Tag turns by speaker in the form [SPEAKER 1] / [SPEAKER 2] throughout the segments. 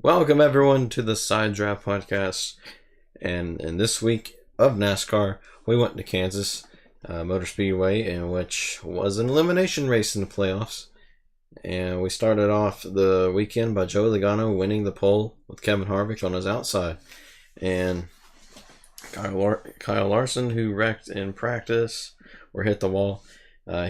[SPEAKER 1] Welcome everyone to the Side Draft Podcast. And in this week of NASCAR, we went to Kansas Motor Speedway, in which was an elimination race in the playoffs. And we started off the weekend by Joey Logano winning the pole with Kevin Harvick on his outside. And Kyle Larson, who wrecked in practice or hit the wall,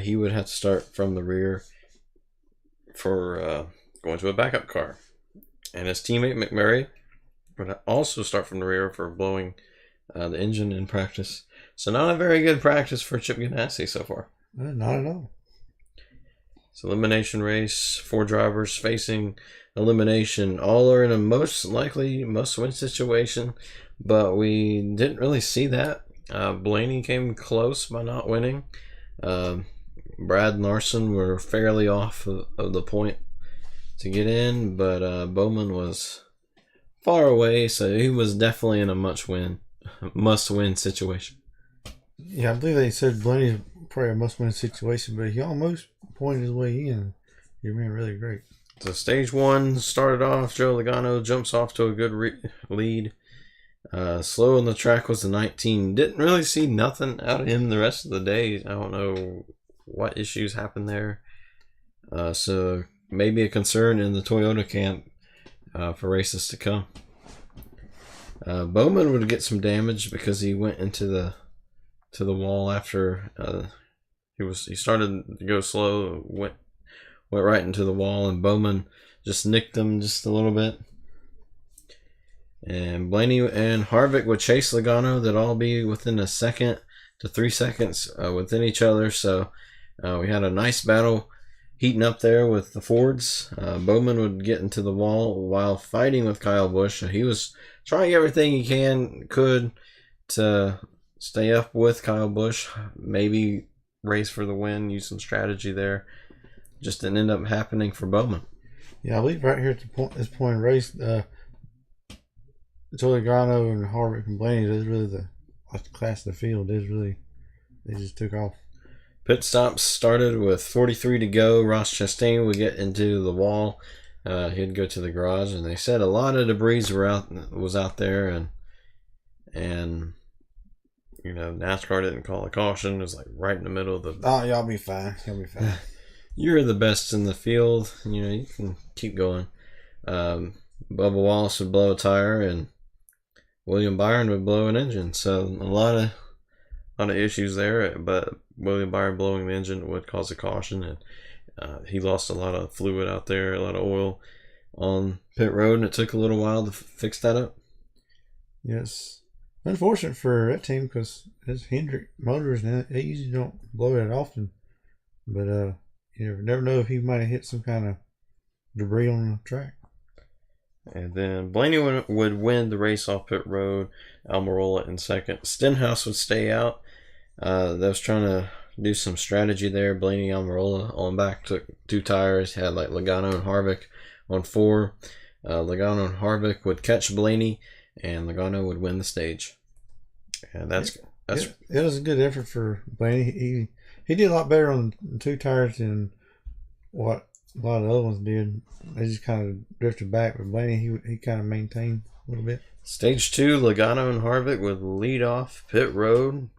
[SPEAKER 1] he would have to start from the rear for going to a backup car. And his teammate McMurray would also start from the rear for blowing the engine in practice. So not a very good practice for Chip Ganassi so far.
[SPEAKER 2] Not at all.
[SPEAKER 1] It's an elimination race. 4 drivers facing elimination. All are in a most likely must-win situation, but we didn't really see that. Blaney came close by not winning. Brad and Larson were fairly off of the point to get in, but Bowman was far away, so he was definitely in a must-win situation.
[SPEAKER 2] Yeah, I believe they said Blaney's probably a must-win situation, but he almost pointed his way in. He ran really great.
[SPEAKER 1] So stage 1 started off. Joe Logano jumps off to a good lead. Slow on the track was the 19. Didn't really see nothing out of him the rest of the day. I don't know what issues happened there. So maybe a concern in the Toyota camp for races to come. Bowman would get some damage because he went into the wall after he started to go slow, went right into the wall, and Bowman just nicked him just a little bit. And Blaney and Harvick would chase Logano. They'd all be within a second to 3 seconds within each other. So we had a nice battle heating up there with the Fords. Bowman would get into the wall while fighting with Kyle Busch. He was trying everything he could to stay up with Kyle Busch. Maybe race for the win, use some strategy there. Just didn't end up happening for Bowman.
[SPEAKER 2] Yeah, I believe right here at this point in the race, Joey Logano and Harvick and Blaney is really the class of the field. They just took off.
[SPEAKER 1] Pit stops started with 43 to go. Ross Chastain would get into the wall. He'd go to the garage, and they said a lot of debris was out there, and you know, NASCAR didn't call a caution. It was like right in the middle of the.
[SPEAKER 2] Oh, y'all be fine. Y'all be fine.
[SPEAKER 1] You're the best in the field. You know, you can keep going. Bubba Wallace would blow a tire, and William Byron would blow an engine. So a lot of issues there, but William Byron blowing the engine would cause a caution, and he lost a lot of fluid out there, a lot of oil on pit road, and it took a little while to fix that up.
[SPEAKER 2] Yes, unfortunate for that team because it's Hendrick motors, and they usually don't blow that often. But you never know if he might have hit some kind of debris on the track.
[SPEAKER 1] And then Blaney would win the race off pit road. Almirola in second. Stenhouse would stay out. They was trying to do some strategy there. Blaney, Almirola on back, took 2 tires. Had like Logano and Harvick on 4. Logano and Harvick would catch Blaney, and Logano would win the stage. And that's
[SPEAKER 2] it was a good effort for Blaney. He did a lot better on 2 tires than what a lot of the other ones did. They just kind of drifted back, but Blaney he kind of maintained a little bit.
[SPEAKER 1] Stage 2, Logano and Harvick would lead off pit road,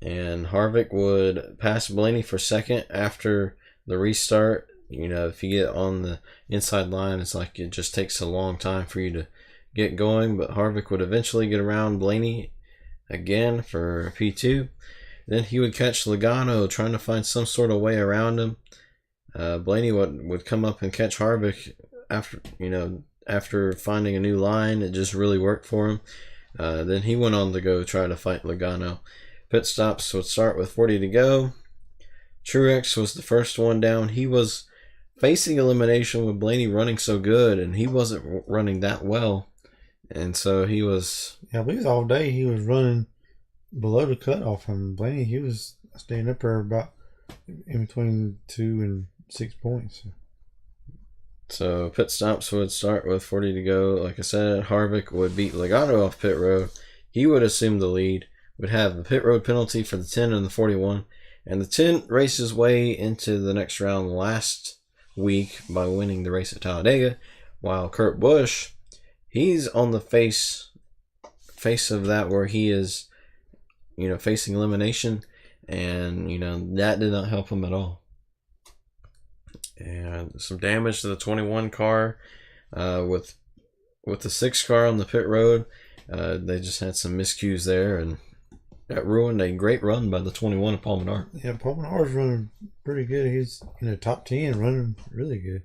[SPEAKER 1] and Harvick would pass Blaney for second after the restart. You know, if you get on the inside line, it's like it just takes a long time for you to get going, but Harvick would eventually get around Blaney again for P2. Then he would catch Logano, trying to find some sort of way around him. Blaney would come up and catch Harvick after finding a new line. It just really worked for him. Then he went on to go try to fight Logano. Pit stops would start with 40 to go. Truex was the first one down. He was facing elimination with Blaney running so good, and he wasn't running that well. And so he was...
[SPEAKER 2] Yeah, I believe all day he was running below the cutoff. And Blaney, he was staying up there about in between 2 and 6 points.
[SPEAKER 1] So pit stops would start with 40 to go. Like I said, Harvick would beat Logano off pit road. He would assume the lead, would have the pit road penalty for the 10 and the 41. And the 10 raced his way into the next round last week by winning the race at Talladega. while Kurt Busch, he's on the face of that where he is, facing elimination, and that did not help him at all. And some damage to the 21 car with the 6 car on the pit road. They just had some miscues there, and that ruined a great run by the 21 of Paul Menard.
[SPEAKER 2] Yeah, Paul Menard's running pretty good. He's in the top 10, running really good.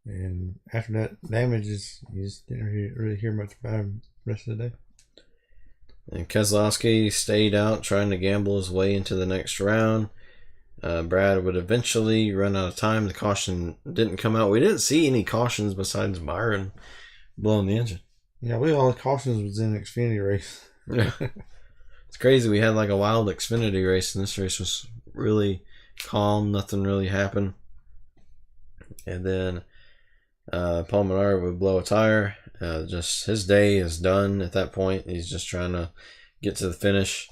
[SPEAKER 2] And after that damage, you just didn't really hear much about him the rest of the day.
[SPEAKER 1] And Keselowski stayed out, trying to gamble his way into the next round. Brad would eventually run out of time. The caution didn't come out. We didn't see any cautions besides Byron blowing the engine.
[SPEAKER 2] Yeah, I believe all the cautions was in the Xfinity race.
[SPEAKER 1] Yeah. It's crazy. We had like a wild Xfinity race, and this race was really calm. Nothing really happened. And then Paul Menard would blow a tire. Just his day is done at that point. He's just trying to get to the finish.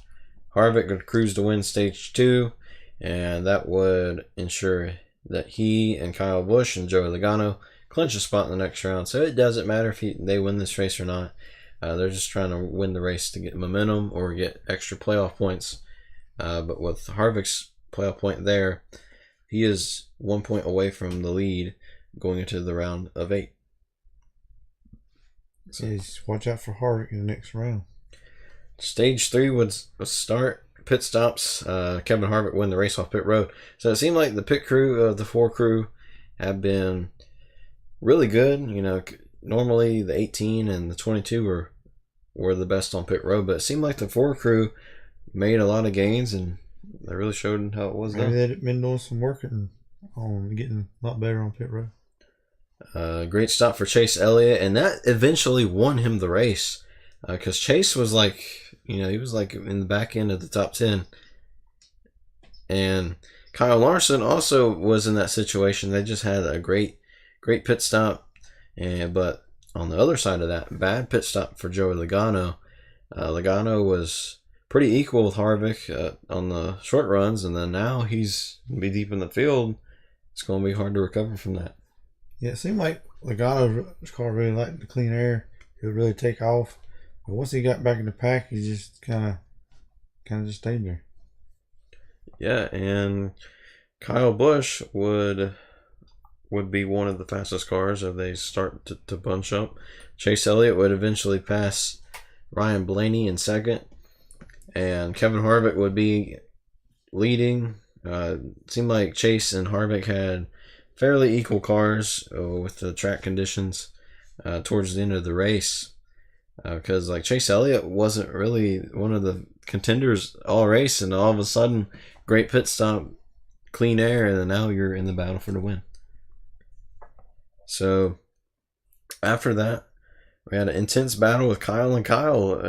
[SPEAKER 1] Harvick would cruise to win stage 2, and that would ensure that he and Kyle Busch and Joey Logano clinch a spot in the next round. So it doesn't matter if they win this race or not. They're just trying to win the race to get momentum or get extra playoff points. But with Harvick's playoff point there, he is 1 point away from the lead going into the round of 8.
[SPEAKER 2] So just watch out for Harvick in the next round.
[SPEAKER 1] Stage 3 would start. Pit stops. Kevin Harvick win the race off pit road. So it seemed like the pit crew, the 4 crew, have been really good. Normally the 18 and the 22 were the best on pit road, but it seemed like the 4 crew made a lot of gains, and they really showed how it was done.
[SPEAKER 2] Maybe they'd been doing some work on getting a lot better on pit road.
[SPEAKER 1] Great stop for Chase Elliott, and that eventually won him the race, because Chase was like, he was like in the back end of the top 10, and Kyle Larson also was in that situation. They just had a great pit stop, but on the other side of that, bad pit stop for Joey Logano. Logano was pretty equal with Harvick on the short runs, and then now he's going to be deep in the field. It's going to be hard to recover from that.
[SPEAKER 2] Yeah, it seemed like Logano's car really liked the clean air. He would really take off. But once he got back in the pack, he just kind of just stayed there.
[SPEAKER 1] Yeah, and Kyle Busch would be one of the fastest cars if they start to bunch up. Chase Elliott would eventually pass Ryan Blaney in second, and Kevin Harvick would be leading. It seemed like Chase and Harvick had fairly equal cars with the track conditions towards the end of the race, because like Chase Elliott wasn't really one of the contenders all race, and all of a sudden great pit stop, clean air, and then now you're in the battle for the win. So after that, we had an intense battle with Kyle and Kyle.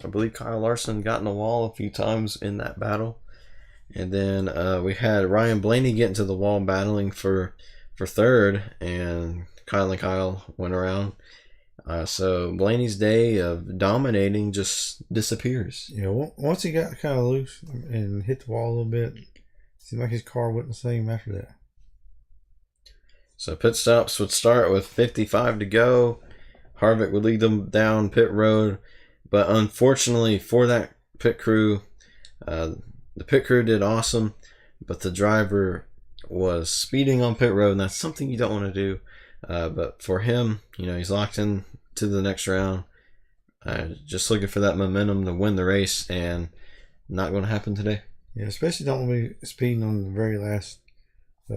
[SPEAKER 1] I believe Kyle Larson got in the wall a few times in that battle. And then we had Ryan Blaney get into the wall battling for third, and Kyle went around. So Blaney's day of dominating just disappears.
[SPEAKER 2] Yeah, once he got kind of loose and hit the wall a little bit, it seemed like his car wasn't the same after that.
[SPEAKER 1] So pit stops would start with 55 to go. Harvick would lead them down pit road, but unfortunately for that pit crew, the pit crew did awesome, but the driver was speeding on pit road, and that's something you don't want to do. But for him, he's locked in to the next round, just looking for that momentum to win the race, and not going to happen today.
[SPEAKER 2] Yeah, especially don't want to be speeding on the very last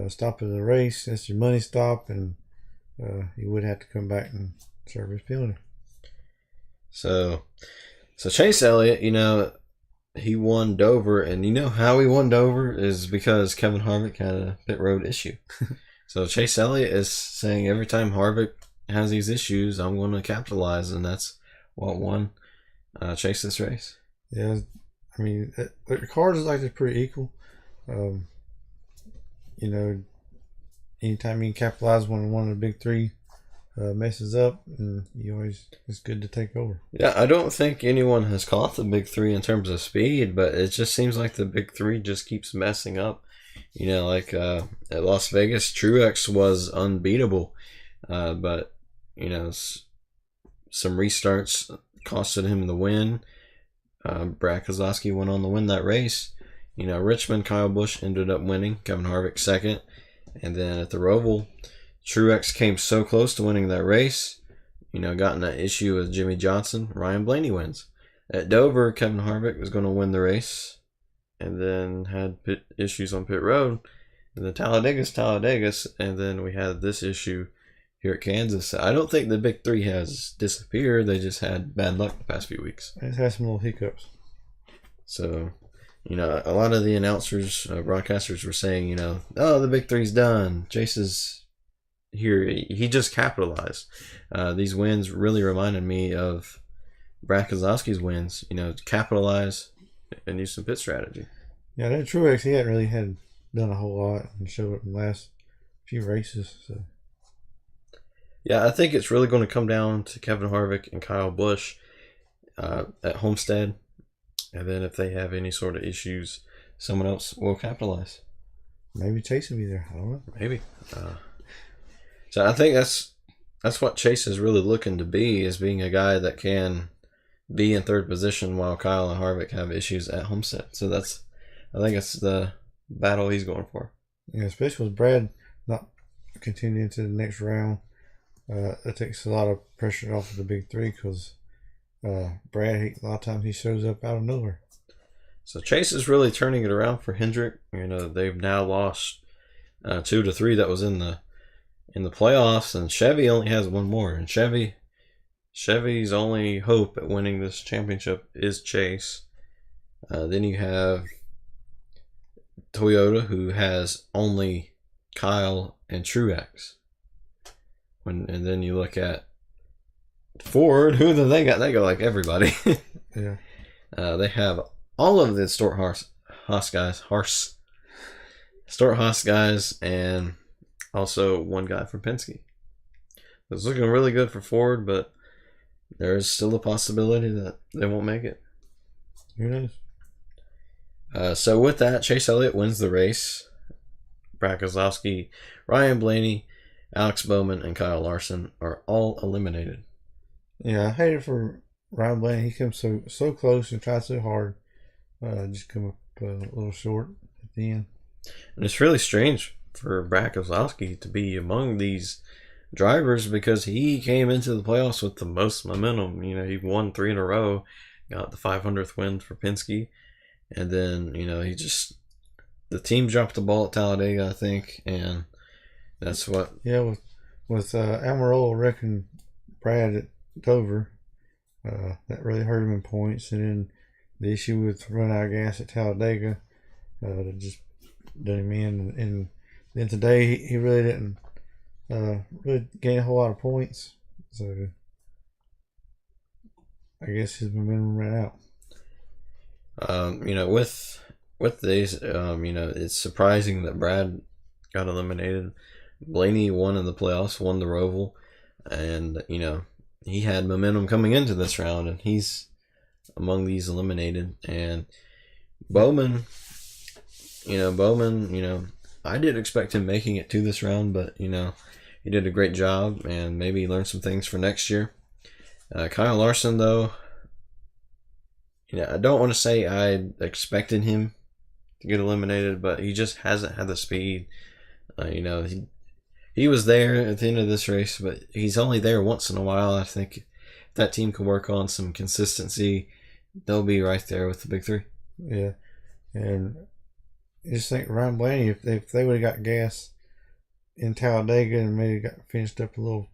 [SPEAKER 2] stop of the race. That's your money stop, and he would have to come back and serve his penalty. So Chase Elliott, he won Dover, and how he won Dover is because Kevin Harvick had a pit road issue. So Chase Elliott is saying every time Harvick has these issues, I'm going to capitalize, and that's what won Chase this race. Yeah, I mean, the cars is like they're pretty equal. Anytime you can capitalize when one of the big 3 messes up, and it's good to take over.
[SPEAKER 1] Yeah, I don't think anyone has caught the big 3 in terms of speed, but it just seems like the big 3 just keeps messing up. Like at Las Vegas, Truex was unbeatable, but some restarts costed him the win. Brad Keselowski went on to win that race. Richmond, Kyle Busch ended up winning. Kevin Harvick second. And then at the Roval, Truex came so close to winning that race. Got in that issue with Jimmy Johnson. Ryan Blaney wins. At Dover, Kevin Harvick was going to win the race, and then had issues on pit road. And then Talladega's, and then we had this issue here at Kansas. I don't think the big three has disappeared. They just had bad luck the past few weeks.
[SPEAKER 2] It's had some little hiccups.
[SPEAKER 1] So, a lot of the announcers, broadcasters were saying, oh, the big three's done. Chase is here. He just capitalized. These wins really reminded me of Brad Keselowski's wins. Capitalize and use some pit strategy.
[SPEAKER 2] Yeah, that Truex, he hadn't really done a whole lot and showed up in the last few races. So.
[SPEAKER 1] Yeah, I think it's really going to come down to Kevin Harvick and Kyle Busch at Homestead. And then if they have any sort of issues, someone else will capitalize.
[SPEAKER 2] Maybe Chase will be there. I don't know.
[SPEAKER 1] Maybe. So I think that's what Chase is really looking to be, is being a guy that can be in third position while Kyle and Harvick have issues at Homestead. So I think it's the battle he's going for.
[SPEAKER 2] Yeah, especially with Brad not continuing to the next round. That takes a lot of pressure off of the big three, because Brad, a lot of times he shows up out of nowhere.
[SPEAKER 1] So Chase is really turning it around for Hendrick. They've now lost 2 to 3 that was in the playoffs, and Chevy only has one more. And Chevy's only hope at winning this championship is Chase. Then you have Toyota, who has only Kyle and Truex. And then you look at Ford, who do they got? They got like everybody.
[SPEAKER 2] Yeah.
[SPEAKER 1] They have all of the Stewart Haas guys, and also one guy from Penske. It's looking really good for Ford, but there is still a possibility that they won't make it.
[SPEAKER 2] Who knows?
[SPEAKER 1] So with that, Chase Elliott wins the race. Brad Keselowski, Ryan Blaney, Alex Bowman, and Kyle Larson are all eliminated.
[SPEAKER 2] Yeah, I hate it for Ryan Blaney. He comes so close and tries so hard. Just come up a little short at the end.
[SPEAKER 1] And it's really strange for Brad Keselowski to be among these drivers, because he came into the playoffs with the most momentum. He won 3 in a row, got the 500th win for Penske, and then the team dropped the ball at Talladega, I think, and that's what.
[SPEAKER 2] Yeah, with Almirola wrecking Brad at Dover, that really hurt him in points, and then the issue with running out of gas at Talladega, that just done him in, and then today he really didn't really gain a whole lot of points, so I guess his momentum ran out.
[SPEAKER 1] With these, it's surprising that Brad got eliminated. Blaney won in the playoffs, won the Roval, and he had momentum coming into this round, and he's among these eliminated. And Bowman, I did expect him making it to this round, but he did a great job, and maybe learned some things for next year. Kyle Larson, though, I don't want to say I expected him to get eliminated, but he just hasn't had the speed. He was there at the end of this race, but he's only there once in a while. I think if that team can work on some consistency, they'll be right there with the big three.
[SPEAKER 2] Yeah, and I just think Ryan Blaney, if they would have got gas in Talladega and maybe got finished up a little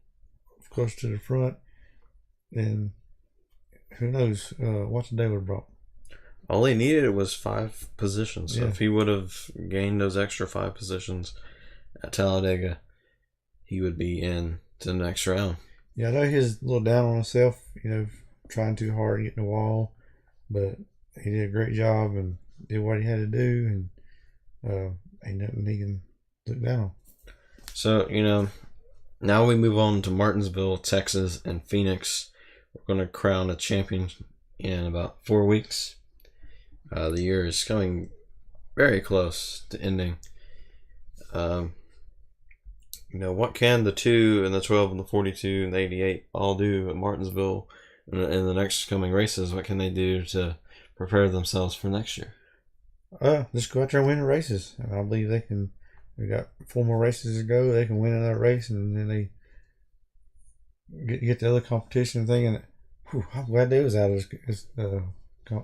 [SPEAKER 2] close to the front, then who knows what the day would have brought.
[SPEAKER 1] All he needed was 5 positions. So if he would have gained those extra 5 positions at Talladega, he would be in to the next round.
[SPEAKER 2] Yeah, I know he was a little down on himself, trying too hard, getting the wall, but he did a great job and did what he had to do, and ain't nothing he can look down on.
[SPEAKER 1] So, now we move on to Martinsville, Texas, and Phoenix. We're going to crown a champion in about 4 weeks. The year is coming very close to ending. what can the 2 and the 12 and the 42 and the 88 all do at Martinsville in the next coming races? What can they do to prepare themselves for next year?
[SPEAKER 2] Just go out there and win the races. I believe they can. We got 4 more races to go. They can win another race, and then they get the other competition thing. And I'm glad they was out of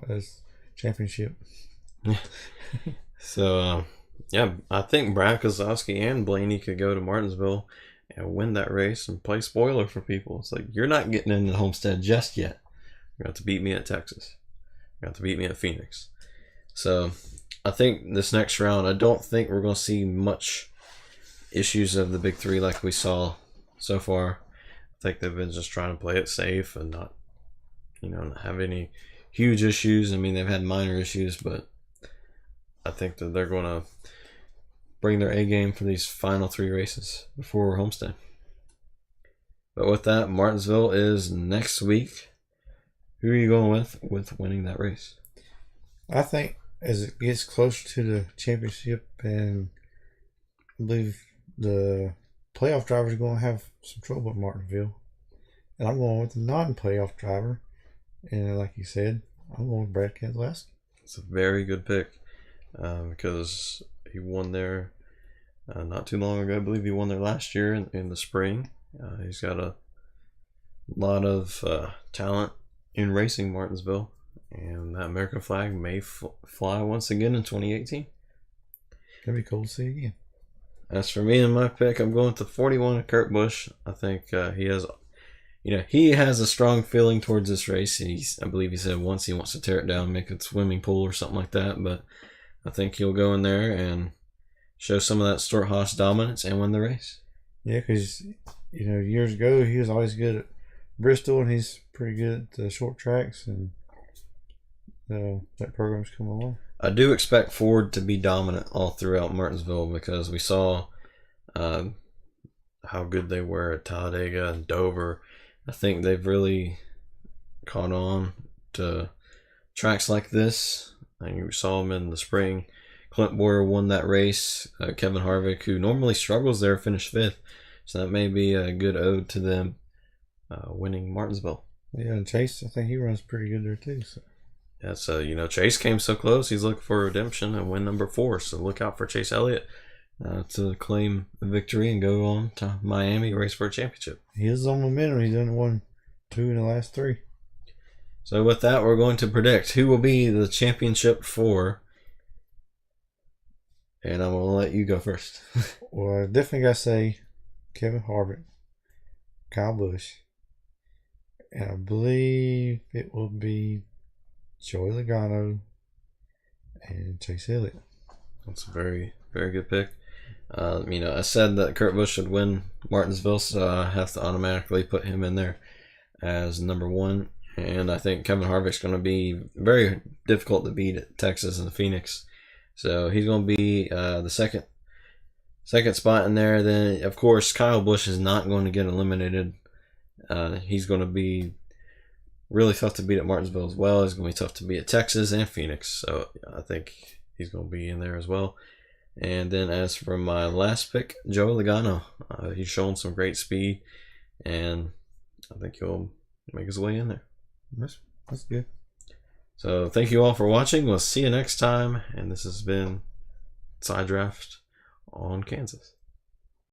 [SPEAKER 2] this championship.
[SPEAKER 1] So, I think Brad Keselowski and Blaney could go to Martinsville and win that race and play spoiler for people. It's like, you're not getting into Homestead just yet. You got to beat me at Texas. You got to beat me at Phoenix. So, I think this next round, I don't think we're going to see much issues of the big 3 like we saw so far. I think they've been just trying to play it safe and not have any huge issues. I mean, they've had minor issues, but I think that they're going to bring their A game for these final 3 races before Homestead. But with that, Martinsville is next week. Who are you going with winning that race?
[SPEAKER 2] I think as it gets closer to the championship, and I believe the playoff drivers are going to have some trouble at Martinsville. And I'm going with the non-playoff driver. And like you said, I'm going with Brad Keselowski.
[SPEAKER 1] It's a very good pick because he won there not too long ago. I believe he won there last year in the spring. He's got a lot of talent in racing Martinsville. And that American flag may fly once again in 2018.
[SPEAKER 2] That'd be cool to see again.
[SPEAKER 1] As for me and my pick, I'm going with the 41 Kurt Busch. I think he has a strong feeling towards this race. I believe he said once he wants to tear it down, make it a swimming pool or something like that. But I think he'll go in there and show some of that Stewart-Haas dominance and win the race.
[SPEAKER 2] Yeah, because years ago he was always good at Bristol, and he's pretty good at the short tracks, and that program's come along.
[SPEAKER 1] I do expect Ford to be dominant all throughout Martinsville because we saw how good they were at Talladega and Dover. I think they've really caught on to tracks like this. I mean, we saw them in the spring. Clint Boyer won that race. Kevin Harvick, who normally struggles there, finished 5th. So that may be a good ode to them winning Martinsville.
[SPEAKER 2] Yeah, and Chase, I think he runs pretty good there too. So.
[SPEAKER 1] Yeah, so, Chase came so close. He's looking for redemption and win number 4. So look out for Chase Elliott to claim a victory and go on to Miami, race for a championship.
[SPEAKER 2] He is on momentum. He's done 1, 2 in the last 3.
[SPEAKER 1] So with that, we're going to predict who will be the championship 4. And I'm going to let you go first.
[SPEAKER 2] Well, I definitely got to say Kevin Harvick, Kyle Busch, and I believe it will be Joey Logano and Chase Elliott.
[SPEAKER 1] That's a very, very good pick. I said that Kurt Busch should win Martinsville, so I have to automatically put him in there as number 1. And I think Kevin Harvick's going to be very difficult to beat at Texas and Phoenix. So he's going to be the second spot in there. Then, of course, Kyle Busch is not going to get eliminated. He's going to be really tough to beat at Martinsville as well. He's going to be tough to beat at Texas and Phoenix. So I think he's going to be in there as well. And then as for my last pick, Joey Logano. He's shown some great speed, and I think he'll make his way in there.
[SPEAKER 2] That's good.
[SPEAKER 1] So thank you all for watching. We'll see you next time. And this has been Side Draft on Kansas.